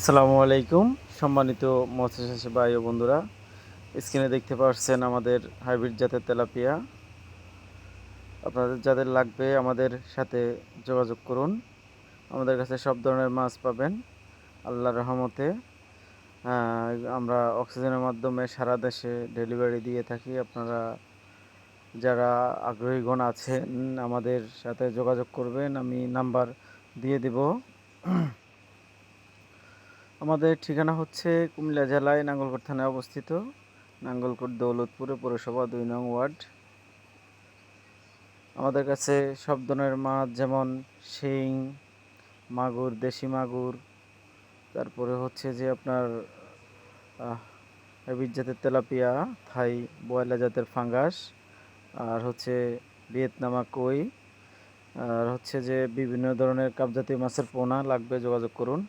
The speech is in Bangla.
আসসালামু আলাইকুম সম্মানিত মৎস্যচাষী ভাই ও বন্ধুরা, স্ক্রিনে দেখতে পাচ্ছেন আমাদের হাইব্রিড জাতের তেলাপিয়া। আপনাদের যাদের লাগবে আমাদের সাথে যোগাযোগ করুন। আমাদের কাছে সব ধরনের মাছ পাবেন আল্লাহর রহমতে। আমরা অক্সিজেনের মাধ্যমে সারা দেশে ডেলিভারি দিয়ে থাকি। আপনারা যারা আগ্রহীগণ আছেন আমাদের সাথে যোগাযোগ করবেন, আমি নাম্বার দিয়ে দেব। আমাদের ঠিকানা হচ্ছে কুমিল্লা জেলায় নাঙ্গলকোট থানায় অবস্থিত। নাঙ্গলকোট দৌলতপুরে পৌরসভা ২ নং ওয়ার্ড। আমাদের কাছে সব ধরনের মাছ যেমন শিং, মাগুর, দেশি মাগুর, তারপরে হচ্ছে যে আপনার হাইব্রিড জাতের তেলাপিয়া, থাই বয়লা জাতের ফাঙ্গাস, আর হচ্ছে ভিয়েতনামা কই, আর হচ্ছে যে বিভিন্ন ধরনের কাপ জাতীয় মাছের পোনা লাগবে যোগাযোগ করুন।